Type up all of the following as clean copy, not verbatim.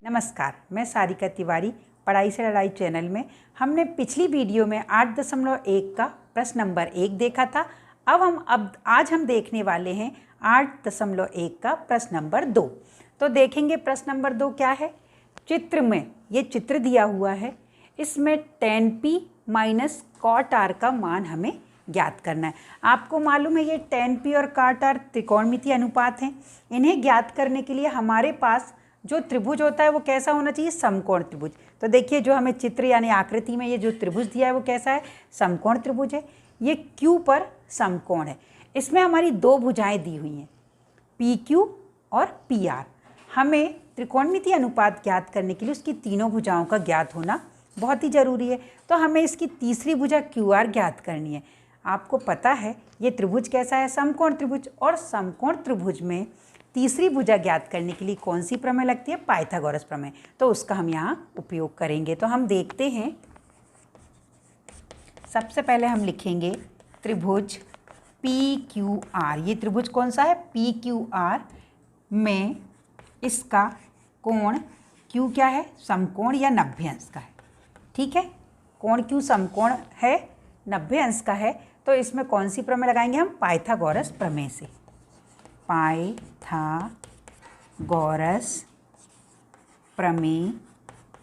नमस्कार, मैं सारिका तिवारी। पढ़ाई से लड़ाई चैनल में हमने पिछली वीडियो में 8.1 का प्रश्न नंबर 1 देखा था। आज हम देखने वाले हैं 8.1 का प्रश्न नंबर 2। तो देखेंगे प्रश्न नंबर 2 क्या है। चित्र में ये चित्र दिया हुआ है, इसमें tan p minus cot r का मान हमें ज्ञात करना है। आपको मालूम है ये tan p और cot r त्रिकोणमितीय अनुपात हैं। इन्हें ज्ञात करने के लिए हमारे पास जो त्रिभुज होता है वो कैसा होना चाहिए, समकोण त्रिभुज। तो देखिए जो हमें चित्र यानी आकृति में ये जो त्रिभुज दिया है वो कैसा है, समकोण त्रिभुज है। ये Q पर समकोण है। इसमें हमारी दो भुजाएं दी हुई हैं, PQ और PR। हमें त्रिकोणमितीय अनुपात ज्ञात करने के लिए उसकी तीनों भुजाओं का ज्ञात होना बहुत ही ज़रूरी है। तो हमें इसकी तीसरी भुजा QR ज्ञात करनी है। आपको पता है ये त्रिभुज कैसा है, समकोण त्रिभुज। और समकोण त्रिभुज में तीसरी भुजा ज्ञात करने के लिए कौन सी प्रमेय लगती है, पाइथागोरस प्रमेय। तो उसका हम यहाँ उपयोग करेंगे। तो हम देखते हैं, सबसे पहले हम लिखेंगे त्रिभुज PQR। ये त्रिभुज कौन सा है, PQR में इसका कोण Q क्या है, समकोण या 90 अंश का है। ठीक है, कोण Q समकोण है, 90 अंश का है। तो इसमें कौन सी प्रमेय लगाएंगे हम, पाइथागोरस प्रमेय से। पाइथागोरस प्रमेय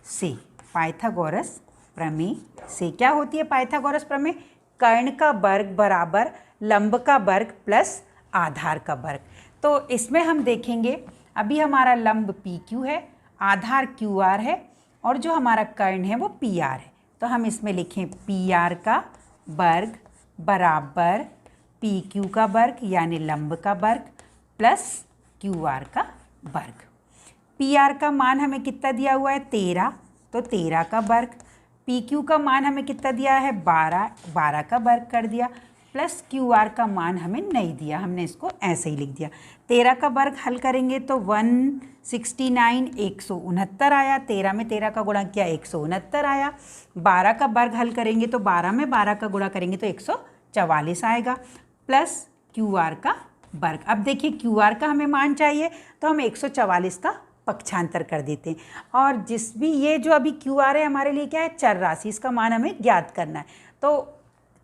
से, पाइथागोरस प्रमेय से क्या होती है पाइथागोरस प्रमेय, कर्ण का वर्ग बराबर लंब का वर्ग प्लस आधार का वर्ग। तो इसमें हम देखेंगे अभी हमारा लंब PQ है, आधार QR है और जो हमारा कर्ण है वो PR है। तो हम इसमें लिखें PR का वर्ग बराबर PQ का वर्ग यानी लंब का वर्ग प्लस QR का वर्ग। PR का मान हमें कितना दिया हुआ है, 13, तो 13 का वर्ग। PQ का मान हमें कितना दिया है, 12, 12 का वर्ग कर दिया, प्लस QR का मान हमें नहीं दिया, हमने इसको ऐसे ही लिख दिया। 13 का वर्ग हल करेंगे तो 169 169 आया, 13 में 13 का गुणा किया 169 आया। 12 का वर्ग हल करेंगे तो 12 में 12 का गुणा करेंगे तो 144 आएगा, प्लस QR का वर्ग। अब देखिए QR का हमें मान चाहिए तो हम 144 का पक्षांतर कर देते हैं। और जिस भी ये जो अभी QR है हमारे लिए क्या है, चर राशि, इसका मान हमें ज्ञात करना है। तो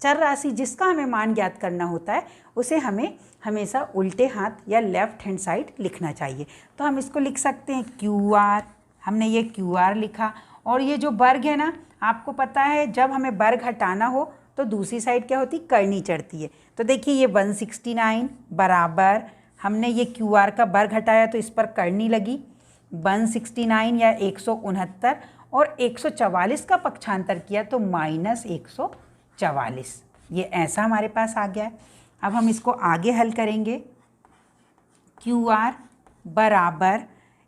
चर राशि जिसका हमें मान ज्ञात करना होता है उसे हमें हमेशा उल्टे हाथ या लेफ्ट हैंड साइड लिखना चाहिए। तो हम इसको लिख सकते हैं QR, हमने ये QR लिखा। और ये जो वर्ग है ना, आपको पता है जब हमें वर्ग हटाना हो तो दूसरी साइड क्या होती, करनी चढ़ती है। तो देखिए ये 169 बराबर, हमने ये QR का वर्ग हटाया तो इस पर करनी लगी 169 या 169, और 144 का पक्षांतर किया तो माइनस 144। ये ऐसा हमारे पास आ गया है। अब हम इसको आगे हल करेंगे। QR बराबर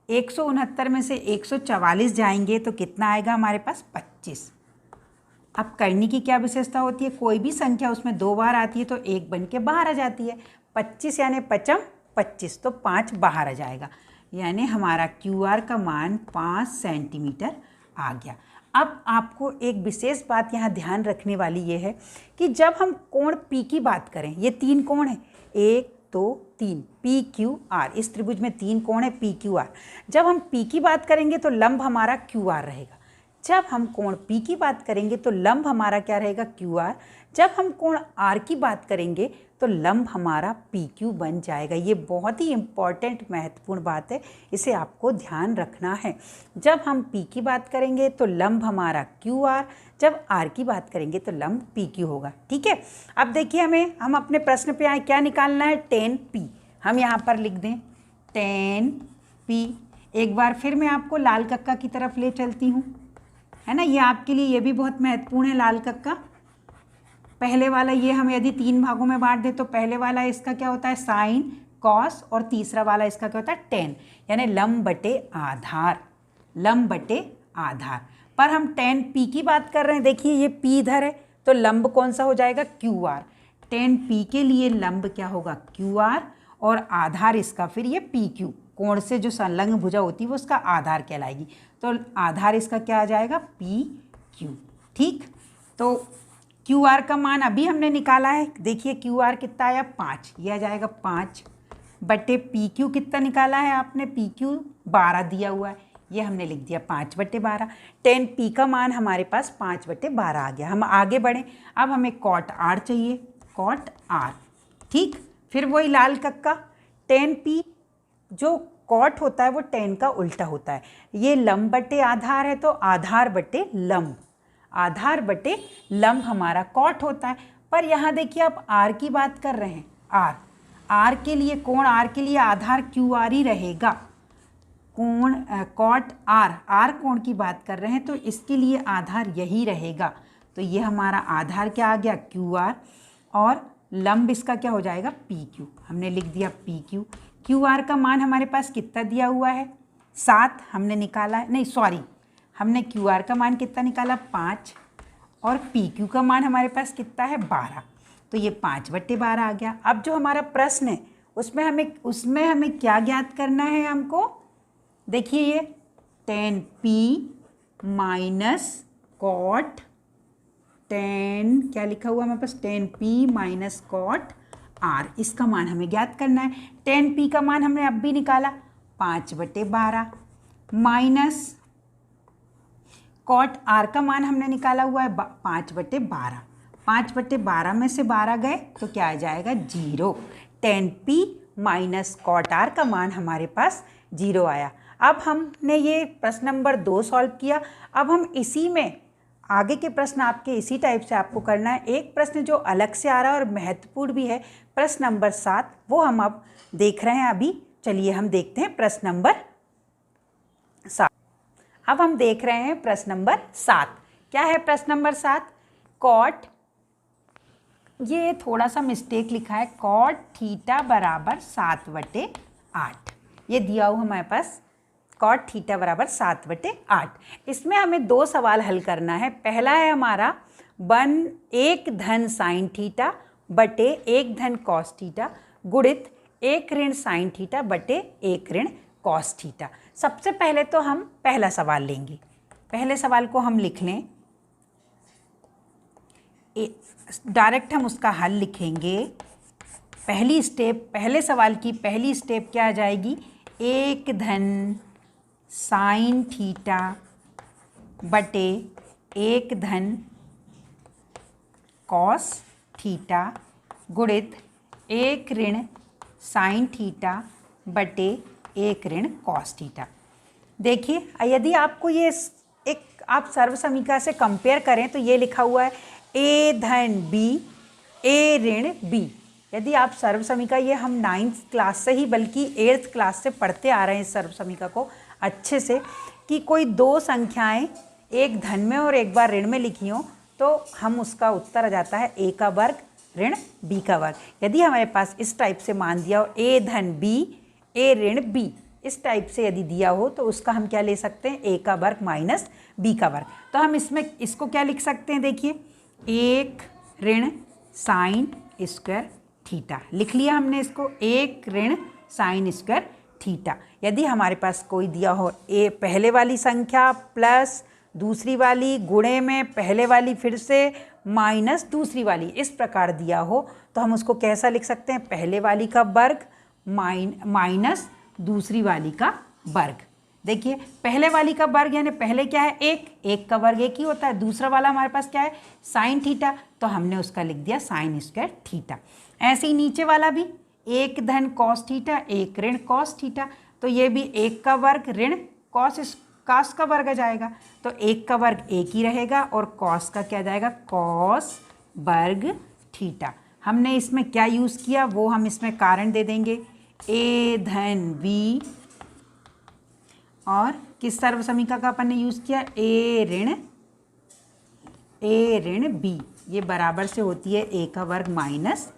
169 में से 144 जाएंगे तो कितना आएगा हमारे पास, 25। अब करनी की क्या विशेषता होती है, कोई भी संख्या उसमें 2 बार आती है तो 1 बन के बाहर आ जाती है। 25 यानी 5 25, तो 5 बाहर आ जाएगा, यानी हमारा QR का मान 5 सेंटीमीटर आ गया। अब आपको एक विशेष बात यहाँ ध्यान रखने वाली ये है कि जब हम कोण P की बात करें, ये 3 कोण है, 1 2 3, PQR। इस त्रिभुज में 3 कोण है PQR। जब हम P की बात करेंगे तो लंब हमारा QR रहेगा। जब हम कोण P की बात करेंगे तो लंब हमारा क्या रहेगा, QR। जब हम कोण R की बात करेंगे तो लंब हमारा PQ बन जाएगा। ये बहुत ही इम्पॉर्टेंट महत्वपूर्ण बात है, इसे आपको ध्यान रखना है। जब हम P की बात करेंगे तो लंब हमारा QR, जब R की बात करेंगे तो लंब PQ होगा। ठीक है, अब देखिए हम अपने प्रश्न पे आए, क्या निकालना है, tan P। हम यहाँ पर लिख दें tan P। एक बार फिर मैं आपको लाल कक्का की तरफ ले चलती हूँ, है ना। ये आपके लिए ये भी बहुत महत्वपूर्ण है, लाल कक्का। पहले वाला ये हम यदि 3 भागों में बांट दें तो पहले वाला इसका क्या होता है, साइन कॉस, और तीसरा वाला इसका क्या होता है, टेन, यानी लंब बटे आधार, लंब बटे आधार। पर हम tan P की बात कर रहे हैं। देखिए ये P इधर है तो लंब कौन सा हो जाएगा, QR। tan P के लिए लंब क्या होगा, QR, और आधार इसका फिर ये PQ, कोण से जो संलग्न भुजा होती है वो उसका आधार कहलाएगी। तो आधार इसका क्या आ जाएगा, PQ। ठीक, तो QR का मान अभी हमने निकाला है। देखिए QR कितना आया, 5, यह आ जाएगा 5 बटे पी क्यू कितना निकाला है आपने, पी क्यू 12 दिया हुआ है, ये हमने लिख दिया 5/12। टेन पी का मान हमारे पास 5/12 आ गया। हम आगे बढ़ें, अब हमें कॉट आर चाहिए, कॉट आर। ठीक, फिर वही लाल कक्का, टेन पी जो कॉट होता है वो टेन का उल्टा होता है। ये लंब बटे आधार है तो आधार बटे लंब, आधार बटे लंब हमारा कॉट होता है। पर यहाँ देखिए आप आर की बात कर रहे हैं, आर के लिए कोण आर के लिए आधार क्यू आर ही रहेगा। कोण कॉट आर कोण की बात कर रहे हैं तो इसके लिए आधार यही रहेगा। तो ये हमारा आधार क्या आ गया, क्यू आर, और लंब इसका क्या हो जाएगा, पी क्यू। हमने लिख दिया पी क्यू। क्यू आर का मान हमारे पास कितना दिया हुआ है, 7 हमने निकाला है, नहीं सॉरी, हमने क्यू आर का मान कितना निकाला, 5, और पी क्यू का मान हमारे पास कितना है, 12। तो ये 5/12 आ गया। अब जो हमारा प्रश्न है उसमें हमें क्या ज्ञात करना है हमको, देखिए ये tan P minus cot, tan क्या लिखा हुआ हमारे पास, tan P minus cot R, इसका मान हमें ज्ञात करना है। टेन पी का मान हमने अब भी निकाला 5/12 माइनस कॉट आर का मान हमने निकाला हुआ है 5/12। 5/12 में से 12 गए तो क्या आ जाएगा, 0। Tan P minus cot R का मान हमारे पास 0 आया। अब हमने ये प्रश्न नंबर 2 सॉल्व किया। अब हम इसी में आगे के प्रश्न आपके इसी टाइप से आपको करना है। एक प्रश्न जो अलग से आ रहा है और महत्वपूर्ण भी है, प्रश्न नंबर 7, वो हम अब देख रहे हैं अभी। चलिए हम देखते हैं प्रश्न नंबर 7। अब हम देख रहे हैं प्रश्न नंबर 7। क्या है प्रश्न नंबर 7, कॉट, ये थोड़ा सा मिस्टेक लिखा है, कॉट थीटा बराबर 7/8, ये दिया हुआ हमारे पास कॉट थीटा बराबर 7/8। इसमें हमें 2 सवाल हल करना है। पहला है हमारा 1 धन साइन थीटा बटे 1 धन कॉस थीटा गुणित 1 ऋण साइन थीटा बटे 1 ऋण कॉस थीटा। सबसे पहले तो हम पहला सवाल लेंगे। पहले सवाल को हम लिख लें, डायरेक्ट हम उसका हल लिखेंगे। पहली स्टेप, पहले सवाल की पहली स्टेप क्या आ जाएगी, 1 धन साइन थीटा बटे 1 धन कॉस थीटा गुणित 1 ऋण साइन थीटा बटे 1 ऋण कॉस थीटा। देखिए यदि आपको ये एक आप सर्व समीकरण से कंपेयर करें तो ये लिखा हुआ है ए धन बी ए ऋण बी। यदि आप सर्व समीकरण, ये हम 9th क्लास से ही बल्कि 8th क्लास से पढ़ते आ रहे हैं इस सर्व समीकरण को अच्छे से, कि कोई 2 संख्याएं एक धन में और एक बार ऋण में लिखी हों तो हम उसका उत्तर आ जाता है ए का वर्ग ऋण बी का वर्ग। यदि हमारे पास इस टाइप से मान दिया हो ए धन बी ए ऋण बी, इस टाइप से यदि दिया हो तो उसका हम क्या ले सकते हैं, ए का वर्ग माइनस बी का वर्ग। तो हम इसमें इसको क्या लिख सकते हैं, देखिए 1 ऋण साइन स्क्वायर थीटा लिख लिया हमने इसको, 1 ऋण साइन स्क्वायर थीटा। यदि हमारे पास कोई दिया हो ए पहले वाली संख्या प्लस दूसरी वाली गुणे में पहले वाली फिर से माइनस दूसरी वाली, इस प्रकार दिया हो तो हम उसको कैसा लिख सकते हैं, पहले वाली का वर्ग माइनस दूसरी वाली का वर्ग। देखिए पहले वाली का वर्ग यानी पहले क्या है, 1 का वर्ग 1 ही होता है। दूसरा वाला हमारे पास क्या है, साइन थीटा, तो हमने उसका लिख दिया साइन स्क्वायर थीटा। ऐसे ही नीचे वाला भी 1 धन कॉस थीटा 1 ऋण कॉस थीटा, तो ये भी 1 का वर्ग ऋण कॉस का वर्ग आ जाएगा, तो 1 का वर्ग 1 ही रहेगा और कॉस का क्या जाएगा, कॉस वर्ग थीटा। हमने इसमें क्या यूज़ किया वो हम इसमें कारण दे देंगे, ए धन बी, और किस सर्व समीकरण का अपन ने यूज़ किया, ए ऋण बी, ये बराबर से होती है ए का वर्ग माइनस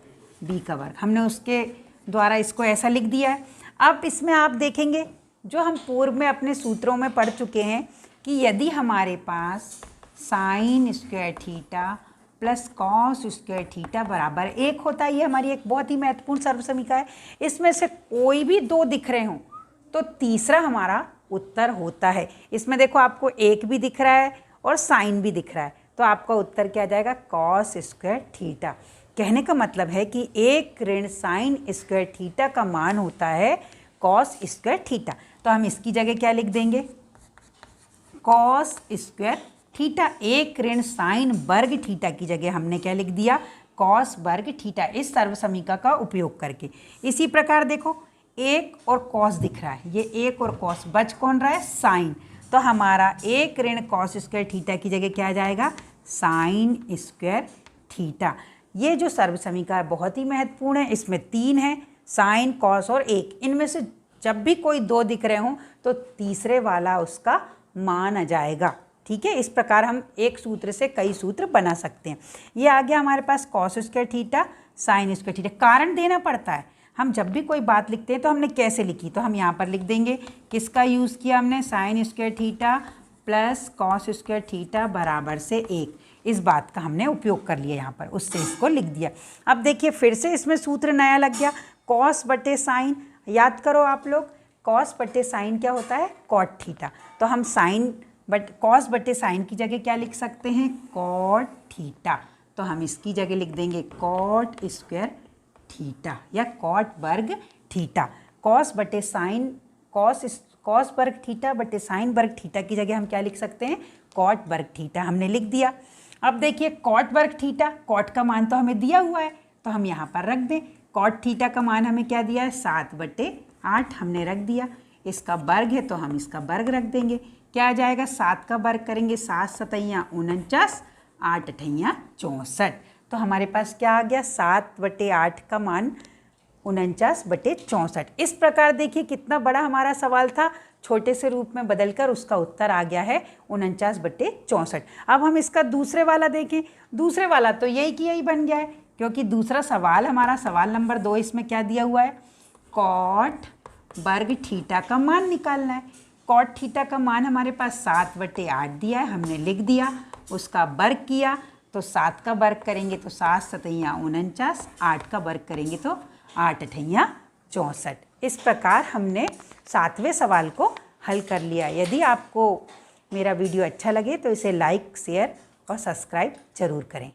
बी का वर्ग। हमने उसके द्वारा इसको ऐसा लिख दिया है। अब इसमें आप देखेंगे जो हम पूर्व में अपने सूत्रों में पढ़ चुके हैं कि यदि हमारे पास sine square theta plus cos square theta बराबर 1 होता है, ये हमारी एक बहुत ही महत्वपूर्ण सर्व समीकरण है। इसमें से कोई भी 2 दिख रहे हों तो तीसरा हमारा उत्तर होता है। इसमें देखो आपको 1 भी दिख रहा है और साइन भी दिख रहा है, तो आपका उत्तर क्या आ जाएगा, कॉस स्क्वायर थीटा। कहने का मतलब है कि 1 ऋण साइन स्क्वायर थीटा का मान होता है कॉस स्क्वायर थीटा। तो हम इसकी जगह क्या लिख देंगे, कॉस स्क्वायर थीटा। 1 ऋण साइन वर्ग थीटा की जगह हमने क्या लिख दिया, कॉस वर्ग थीटा, इस सर्वसमीका का उपयोग करके। इसी प्रकार देखो 1 और कॉस दिख रहा है, ये 1 और कॉस, बच कौन रहा है, साइन। तो हमारा 1 ऋण कॉस स्क्वायर थीटा की जगह क्या आ जाएगा, साइन स्क्वायर थीटा। ये जो सर्वसमीका है बहुत ही महत्वपूर्ण है, इसमें 3 है, साइन, कॉस और 1। इनमें से जब भी कोई 2 दिख रहे हों तो तीसरे वाला उसका मान आ जाएगा। ठीक है, इस प्रकार हम एक सूत्र से कई सूत्र बना सकते हैं। ये आ गया हमारे पास cos square theta, sine square theta. कारण देना पड़ता है, हम जब भी कोई बात लिखते हैं तो हमने कैसे लिखी, तो हम यहाँ पर लिख देंगे, किसका यूज़ किया हमने, sign square theta plus cos square theta बराबर से 1। इस बात का हमने उपयोग कर लिया यहाँ पर, उससे इसको लिख दिया। अब देखिए फिर से इसमें सूत्र नया लग गया, कॉस बटे साइन। याद करो आप लोग, कॉस बटे साइन क्या होता है, कॉट थीटा। तो हम साइन बट कॉस बटे साइन की जगह क्या लिख सकते हैं, कॉट थीटा। तो हम इसकी जगह लिख देंगे कॉट स्क्वायर थीटा या कॉट वर्ग थीटा। कॉस बटे साइन, कॉस वर्ग थीटा बटे साइन वर्ग थीटा की जगह हम क्या लिख सकते हैं, कॉट वर्ग थीटा, हमने लिख दिया। अब देखिए कॉट वर्ग थीटा, कॉट का मान तो हमें दिया हुआ है तो हम यहाँ पर रख दें। कॉट थीटा का मान हमें क्या दिया है, 7/8 हमने रख दिया। इसका वर्ग है तो हम इसका वर्ग रख देंगे। क्या आ जाएगा, 7 का वर्ग करेंगे 7 सतैया 49, 8 अठैया 64। तो हमारे पास क्या आ गया, 7/8 का मान 49/64। इस प्रकार देखिए कितना बड़ा हमारा सवाल था, छोटे से रूप में बदलकर उसका उत्तर आ गया है 49/64। अब हम इसका दूसरे वाला देखें। दूसरे वाला तो यही की यही बन गया है, क्योंकि दूसरा सवाल हमारा सवाल नंबर 2, इसमें क्या दिया हुआ है, कॉट वर्ग थीटा का मान निकालना है। कॉट थीटा का मान हमारे पास 7/8 दिया है, हमने लिख दिया। उसका वर्ग किया तो 7 का वर्ग करेंगे तो 7 सतैया 49, 8 का वर्ग करेंगे तो 8 अठैया 64। इस प्रकार हमने 7वें सवाल को हल कर लिया। यदि आपको मेरा वीडियो अच्छा लगे तो इसे लाइक, शेयर और सब्सक्राइब जरूर करें।